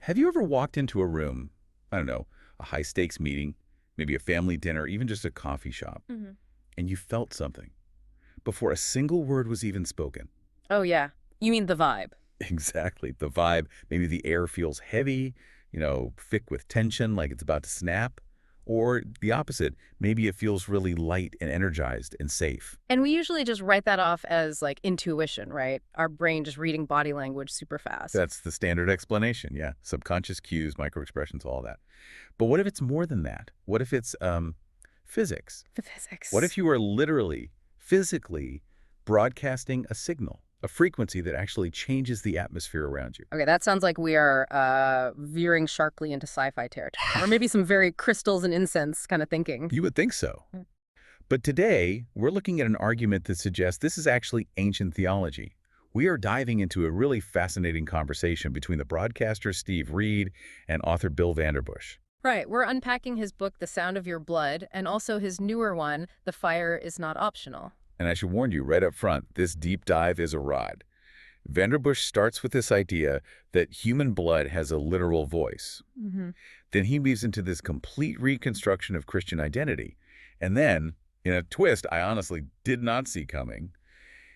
Have you ever walked into a room, I don't know, a high-stakes meeting, maybe a family dinner, even just a coffee shop, Hmm. and you felt something before a single word was even spoken? Oh, yeah. You mean the vibe. Exactly. The vibe, maybe the air feels heavy, thick with tension, like it's about to snap. Or the opposite, maybe it feels really light and energized and safe. And we usually just write that off as like intuition, right? Our brain just reading body language super fast. That's the standard explanation, yeah. Subconscious cues, microexpressions, all that. But what if it's more than that? What if it's physics? The What if physics. you are literally, physically broadcasting a signal, a frequency that actually changes the atmosphere around you? Okay, that sounds like we are veering sharply into sci-fi territory. Or maybe some very crystals and incense kind of thinking. You would think so. Mm. But today, we're looking at an argument that suggests this is actually ancient theology. We are diving into a really fascinating conversation between the broadcaster Steve Reed and author Bill Vanderbush. Right, we're unpacking his book, The Sound of Your Blood, and also his newer one, The Fire is Not Optional. And I should warn you right up front, this deep dive is a ride. Vanderbush starts with this idea that human blood has a literal voice. Hmm. Then he moves into this complete reconstruction of Christian identity. And then, in a twist I honestly did not see coming,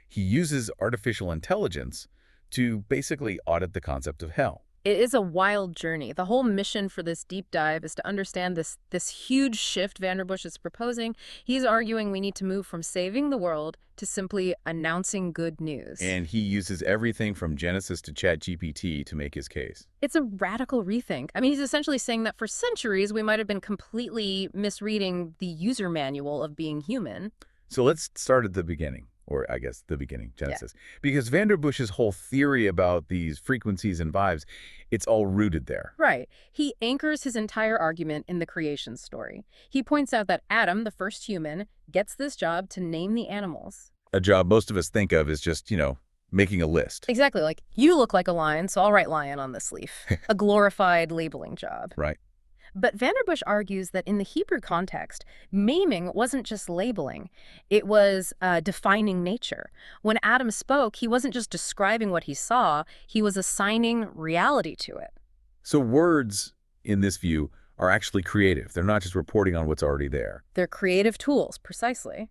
he uses artificial intelligence to basically audit the concept of hell. It is a wild journey. The whole mission for this deep dive is to understand this huge shift Vanderbush is proposing. He's arguing we need to move from saving the world to simply announcing good news. And he uses everything from Genesis to ChatGPT to make his case. It's a radical rethink. I mean, he's essentially saying that for centuries we might have been completely misreading the user manual of being human. So let's start at the beginning, or I guess the beginning, Yeah. Genesis. Because Vanderbush's whole theory about these frequencies and vibes, it's all rooted there. Right. He anchors his entire argument in the creation story. He points out that Adam, the first human, gets this job to name the animals. A job most of us think of as just, making a list, Exactly, like, you look like a lion, so I'll write lion on this leaf. A glorified labeling job. right? But Vanderbush argues that in the Hebrew context, maiming wasn't just labeling, it was defining nature. When Adam spoke, he wasn't just describing what he saw, he was assigning reality to it. So words, in this view, are actually creative. They're not just reporting on what's already there. They're creative tools, precisely.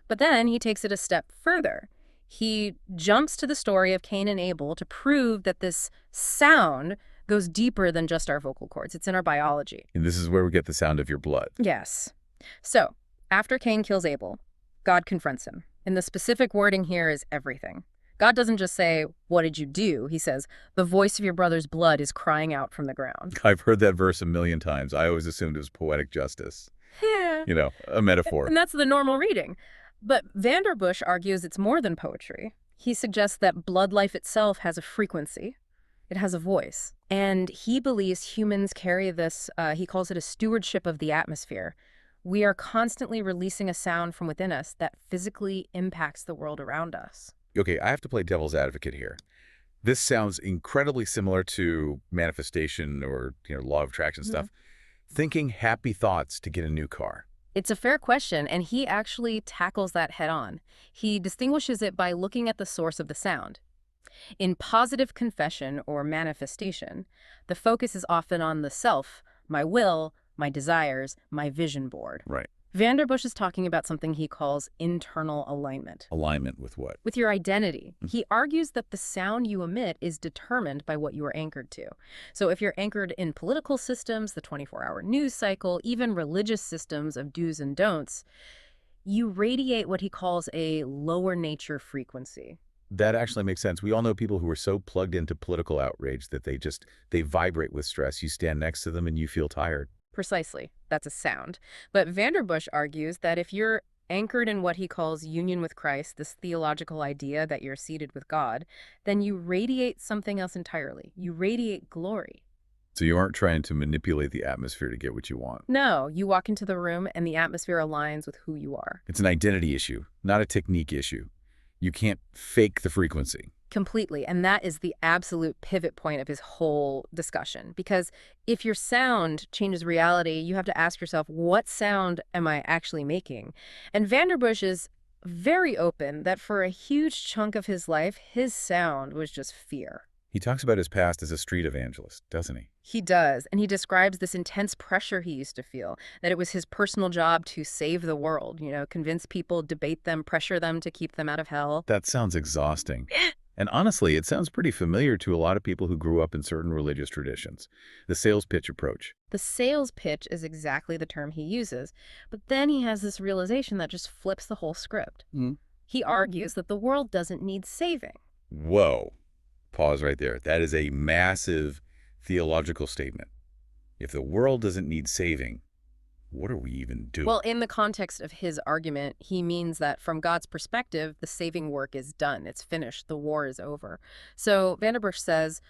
But then he takes it a step further. He jumps to the story of Cain and Abel to prove that this sound goes deeper than just our vocal cords. It's in our biology. And this is where we get the sound of your blood. Yes. So, after Cain kills Abel, God confronts him. And the specific wording here is everything. God doesn't just say, "What did you do?" He says, "The voice of your brother's blood is crying out from the ground." I've heard that verse a million times. I always assumed it was poetic justice, Yeah. a metaphor. And that's the normal reading. But Vanderbush argues it's more than poetry. He suggests that blood life itself has a frequency. It has a voice. And he believes humans carry this, he calls it a stewardship of the atmosphere. We are constantly releasing a sound from within us that physically impacts the world around us. Okay, I have to play devil's advocate here. This sounds incredibly similar to manifestation or, law of attraction Mhm. stuff. Thinking happy thoughts to get a new car. It's a fair question, and he actually tackles that head on. He distinguishes it by looking at the source of the sound. In positive confession or manifestation, the focus is often on the self, my will, my desires, my vision board. Right. Vanderbush is talking about something he calls internal alignment. Alignment with what? With your identity. He argues that the sound you emit is determined by what you are anchored to. So if you're anchored in political systems, the 24-hour news cycle, even religious systems of do's and don'ts, you radiate what he calls a lower nature frequency. That actually makes sense. We all know people who are so plugged into political outrage that they vibrate with stress. You stand next to them and you feel tired. Precisely. That's a sound. But Vanderbush argues that if you're anchored in what he calls union with Christ, this theological idea that you're seated with God, then you radiate something else entirely. You radiate glory. So you aren't trying to manipulate the atmosphere to get what you want. No, you walk into the room and the atmosphere aligns with who you are. It's an identity issue, not a technique issue. You can't fake the frequency. Completely. And that is the absolute pivot point of his whole discussion. Because if your sound changes reality, you have to ask yourself, what sound am I actually making? And Vanderbush is very open that for a huge chunk of his life, his sound was just fear. He talks about his past as a street evangelist, doesn't he? He does, and he describes this intense pressure he used to feel, that it was his personal job to save the world, convince people, debate them, pressure them to keep them out of hell. That sounds exhausting. And honestly, it sounds pretty familiar to a lot of people who grew up in certain religious traditions. The sales pitch approach. The sales pitch is exactly the term he uses, but then he has this realization that just flips the whole script. Mm. He argues that the world doesn't need saving. Whoa. Pause right there. That is a massive theological statement. If the world doesn't need saving, what are we even doing? Well, in the context of his argument, he means that from God's perspective, the saving work is done. It's finished. The war is over. So Vanderbush says,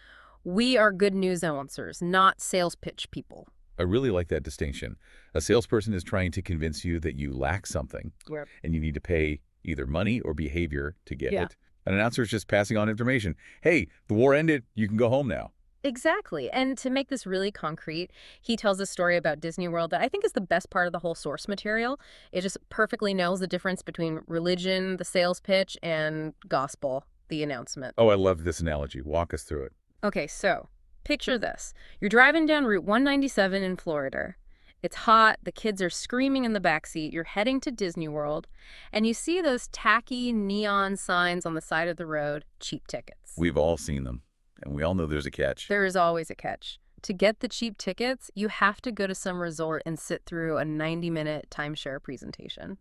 we are good news announcers, not sales pitch people. I really like that distinction. A salesperson is trying to convince you that you lack something, Where and you need to pay either money or behavior to get Yeah. it. An announcer is just passing on information. Hey, the war ended. You can go home now. Exactly. And to make this really concrete, he tells a story about Disney World that I think is the best part of the whole source material. It just perfectly nails the difference between religion, the sales pitch, and gospel, the announcement. Oh, I love this analogy. Walk us through it. Okay, so picture this. You're driving down Route 197 in Florida. It's hot, the kids are screaming in the backseat, you're heading to Disney World, and you see those tacky neon signs on the side of the road, cheap tickets. We've all seen them, and we all know there's a catch. There is always a catch. To get the cheap tickets, you have to go to some resort and sit through a 90-minute timeshare presentation.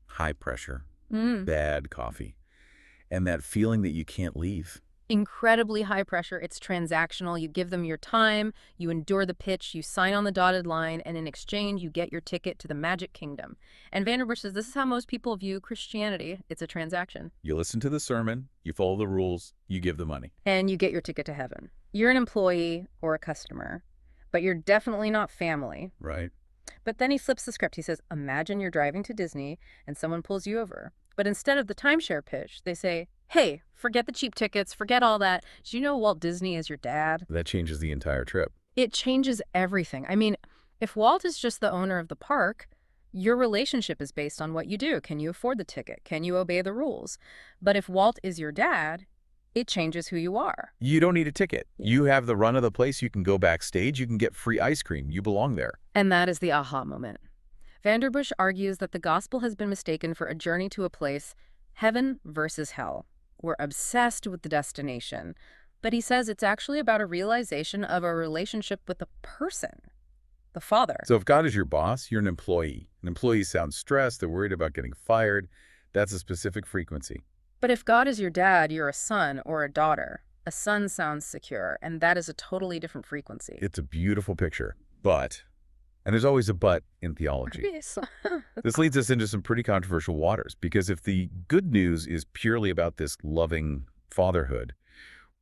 High pressure, Mm. bad coffee, and that feeling that you can't leave. Incredibly high pressure. It's transactional. You give them your time, you endure the pitch, you sign on the dotted line, and in exchange, you get your ticket to the Magic Kingdom. And Vanderbush says this is how most people view Christianity. It's a transaction. You listen to the sermon, you follow the rules, you give the money. And you get your ticket to heaven. You're an employee or a customer, but you're definitely not family. Right. But then he flips the script. He says, imagine you're driving to Disney and someone pulls you over. But instead of the timeshare pitch, they say, hey, forget the cheap tickets, forget all that. Do you know Walt Disney is your dad? That changes the entire trip. It changes everything. I mean, if Walt is just the owner of the park, your relationship is based on what you do. Can you afford the ticket? Can you obey the rules? But if Walt is your dad, it changes who you are. You don't need a ticket. You have the run of the place. You can go backstage. You can get free ice cream. You belong there. And that is the aha moment. Vanderbush argues that the gospel has been mistaken for a journey to a place, heaven versus hell. We're obsessed with the destination, but he says it's actually about a realization of a relationship with a person, the Father. So if God is your boss, you're an employee. An employee sounds stressed. They're worried about getting fired. That's a specific frequency. But if God is your dad, you're a son or a daughter. A son sounds secure, and that is a totally different frequency. It's a beautiful picture. But, and there's always a but in theology. This leads us into some pretty controversial waters, because if the good news is purely about this loving fatherhood,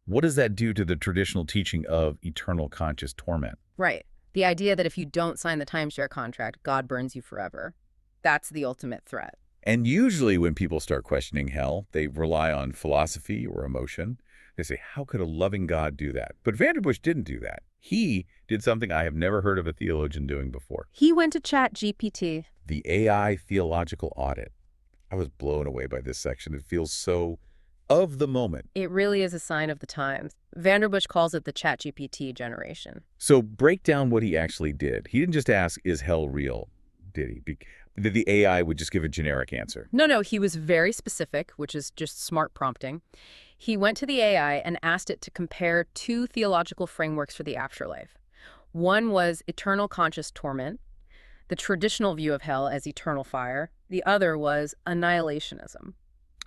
what does that do to the traditional teaching of eternal conscious torment? Right. The idea that if you don't sign the timeshare contract, God burns you forever. That's the ultimate threat. And usually when people start questioning hell, they rely on philosophy or emotion. They say, how could a loving God do that? But Vanderbush didn't do that. He did something I have never heard of a theologian doing before. He went to ChatGPT. The AI theological audit. I was blown away by this section. It feels so of the moment. It really is a sign of the times. Vanderbush calls it the ChatGPT generation. So break down what he actually did. He didn't just ask, is hell real? Did he? Did the AI would just give a generic answer? No, he was very specific, which is just smart prompting. He went to the AI and asked it to compare two theological frameworks for the afterlife. One was eternal conscious torment, the traditional view of hell as eternal fire. The other was annihilationism.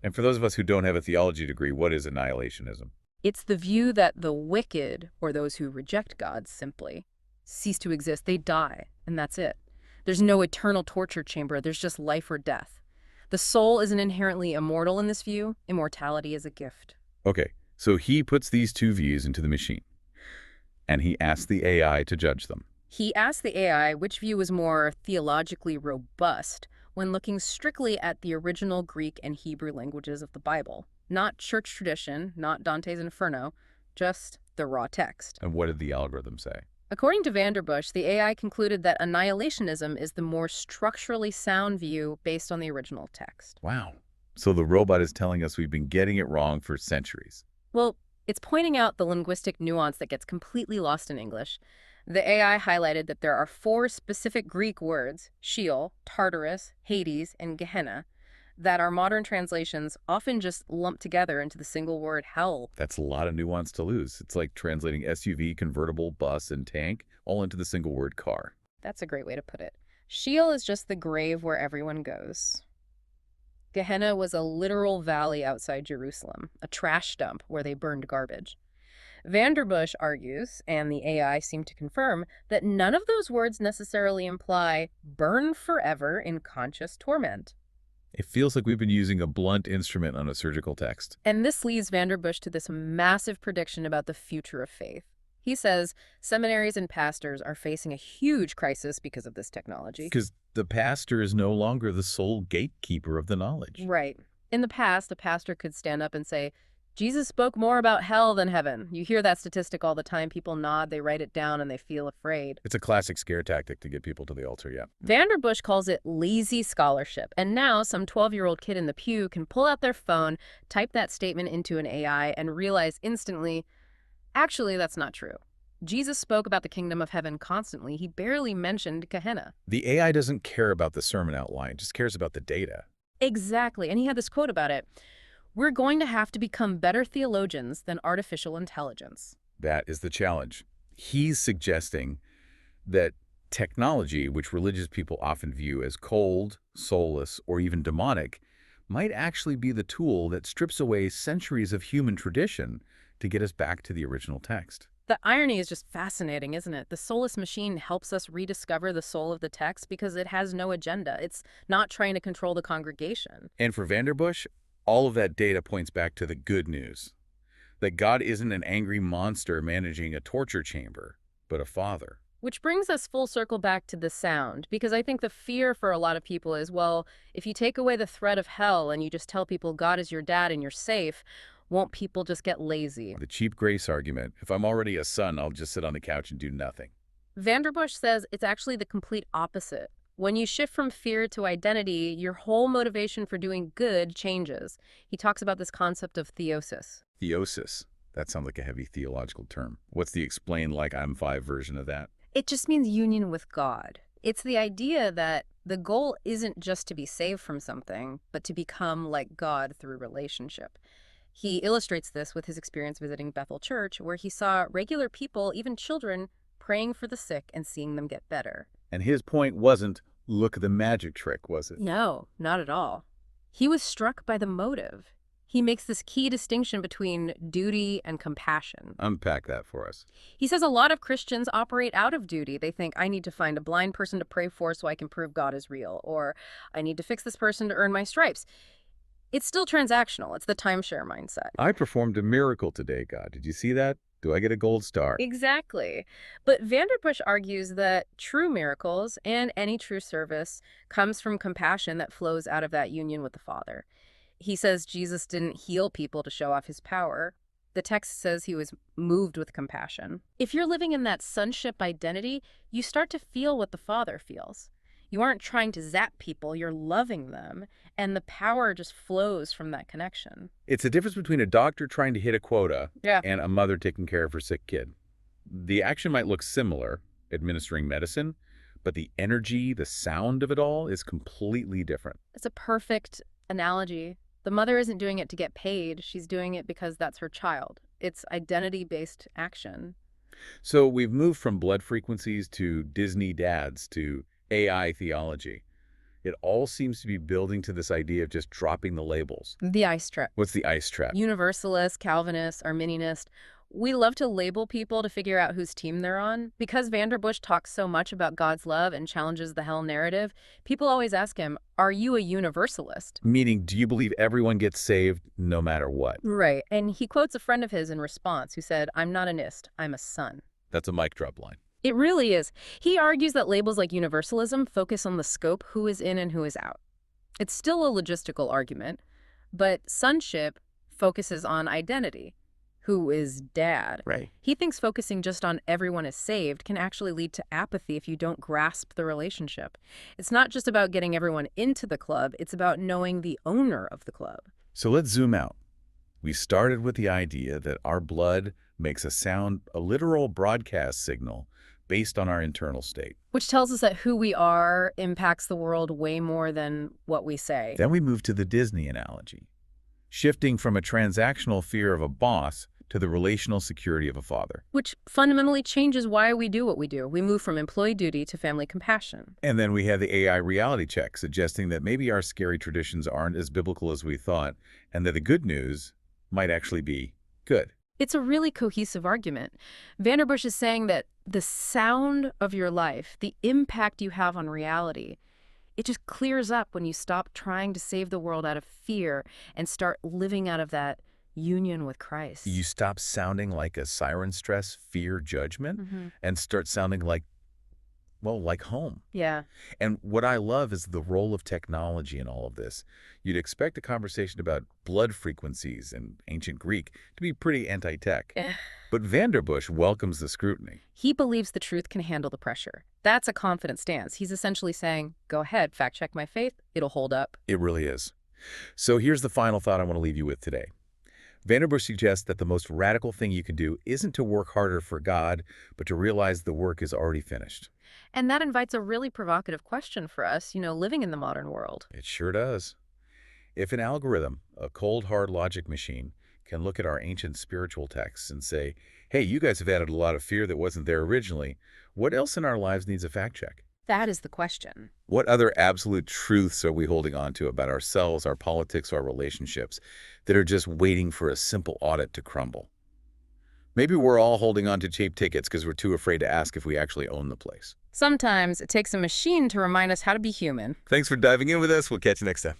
And for those of us who don't have a theology degree, what is annihilationism? It's the view that the wicked, or those who reject God simply, cease to exist. They die, and that's it. There's no eternal torture chamber. There's just life or death. The soul isn't inherently immortal in this view. Immortality is a gift. Okay, so he puts these two views into the machine, and he asks the AI to judge them. He asked the AI which view was more theologically robust when looking strictly at the original Greek and Hebrew languages of the Bible. Not church tradition, not Dante's Inferno, just the raw text. And what did the algorithm say? According to Vanderbush, the AI concluded that annihilationism is the more structurally sound view based on the original text. Wow. So the robot is telling us we've been getting it wrong for centuries. Well, It's pointing out the linguistic nuance that gets completely lost in English. The AI highlighted that there are four specific Greek words, Sheol, Tartarus, Hades, and Gehenna, that our modern translations often just lump together into the single word hell. That's a lot of nuance to lose. It's like translating SUV, convertible, bus, and tank all into the single word car. That's a great way to put it. Sheol is just the grave where everyone goes. Gehenna was a literal valley outside Jerusalem, a trash dump where they burned garbage. Vanderbush argues, and the AI seem to confirm, that none of those words necessarily imply burn forever in conscious torment. It feels like we've been using a blunt instrument on a surgical text. And this leads Vanderbush to this massive prediction about the future of faith. He says seminaries and pastors are facing a huge crisis because of this technology. Because the pastor is no longer the sole gatekeeper of the knowledge. Right. In the past, a pastor could stand up and say, Jesus spoke more about hell than heaven. You hear that statistic all the time. People nod, they write it down, and they feel afraid. It's a classic scare tactic to get people to the altar, yeah. Vanderbush calls it lazy scholarship. And now some 12-year-old kid in the pew can pull out their phone, type that statement into an AI, and realize instantly, actually, that's not true. Jesus spoke about the kingdom of heaven constantly. He barely mentioned Gehenna. The AI doesn't care about the sermon outline, just cares about the data. Exactly. And he had this quote about it. We're going to have to become better theologians than artificial intelligence. That is the challenge. He's suggesting that technology, which religious people often view as cold, soulless, or even demonic, might actually be the tool that strips away centuries of human tradition to get us back to the original text. The irony is just fascinating, isn't it? The soulless machine helps us rediscover the soul of the text because it has no agenda. It's not trying to control the congregation. And for Vanderbush, all of that data points back to the good news, that God isn't an angry monster managing a torture chamber, but a father. Which brings us full circle back to the sound, because I think the fear for a lot of people is, well, if you take away the threat of hell and you just tell people God is your dad and you're safe, won't people just get lazy? The cheap grace argument, if I'm already a son, I'll just sit on the couch and do nothing. Vanderbush says it's actually the complete opposite. When you shift from fear to identity, your whole motivation for doing good changes. He talks about this concept of theosis. Theosis. That sounds like a heavy theological term. What's the explain like I'm five version of that? It just means union with God. It's the idea that the goal isn't just to be saved from something, but to become like God through relationship. He illustrates this with his experience visiting Bethel Church, where he saw regular people, even children, praying for the sick and seeing them get better. And his point wasn't, look at the magic trick, was it? No, not at all. He was struck by the motive. He makes this key distinction between duty and compassion. Unpack that for us. He says a lot of Christians operate out of duty. They think, I need to find a blind person to pray for so I can prove God is real, or I need to fix this person to earn my stripes. It's still transactional. It's the timeshare mindset. I performed a miracle today, God. Did you see that? Do I get a gold star? Exactly. But Vanderbush argues that true miracles and any true service comes from compassion that flows out of that union with the Father. He says Jesus didn't heal people to show off his power. The text says he was moved with compassion. If you're living in that sonship identity, you start to feel what the Father feels. You aren't trying to zap people, you're loving them, and the power just flows from that connection. It's the difference between a doctor trying to hit a quota Yeah. and a mother taking care of her sick kid. The action might look similar, administering medicine, but the energy, the sound of it all is completely different. It's a perfect analogy. The mother isn't doing it to get paid, she's doing it because that's her child. It's identity-based action. So we've moved from blood frequencies to Disney dads to AI theology. It all seems to be building to this idea of just dropping the labels. The ice trap. What's the ice trap? Universalist, Calvinist, Arminianist. We love to label people to figure out whose team they're on. Because Vanderbush talks so much about God's love and challenges the hell narrative, people always ask him, are you a universalist? Meaning, do you believe everyone gets saved no matter what? Right. And he quotes a friend of his in response who said, I'm not an ist, I'm a son. That's a mic drop line. It really is. He argues that labels like universalism focus on the scope, who is in and who is out. It's still a logistical argument, but sonship focuses on identity. Who is dad? Right. He thinks focusing just on everyone is saved can actually lead to apathy if you don't grasp the relationship. It's not just about getting everyone into the club, it's about knowing the owner of the club. So let's zoom out. We started with the idea that our blood makes a sound, a literal broadcast signal, based on our internal state. Which tells us that who we are impacts the world way more than what we say. Then we moved to the Disney analogy, shifting from a transactional fear of a boss to the relational security of a father. Which fundamentally changes why we do what we do. We move from employee duty to family compassion. And then we had the AI reality check, suggesting that maybe our scary traditions aren't as biblical as we thought, and that the good news might actually be good. It's a really cohesive argument. Vanderbush is saying that the sound of your life, the impact you have on reality, it just clears up when you stop trying to save the world out of fear and start living out of that union with Christ. You stop sounding like a siren stress, fear, judgment, and start sounding like, well, like home. Yeah. And what I love is the role of technology in all of this. You'd expect a conversation about blood frequencies and ancient Greek to be pretty anti-tech. But Vanderbush welcomes the scrutiny. He believes the truth can handle the pressure. That's a confident stance. He's essentially saying, go ahead, fact check my faith. It'll hold up. It really is. So here's the final thought I want to leave you with today. Vanderbush suggests that the most radical thing you can do isn't to work harder for God, but to realize the work is already finished. And that invites a really provocative question for us, living in the modern world. It sure does. If an algorithm, a cold, hard logic machine, can look at our ancient spiritual texts and say, hey, you guys have added a lot of fear that wasn't there originally, what else in our lives needs a fact check? That is the question. What other absolute truths are we holding on to about ourselves, our politics, our relationships that are just waiting for a simple audit to crumble? Maybe we're all holding on to cheap tickets because we're too afraid to ask if we actually own the place. Sometimes it takes a machine to remind us how to be human. Thanks for diving in with us. We'll catch you next time.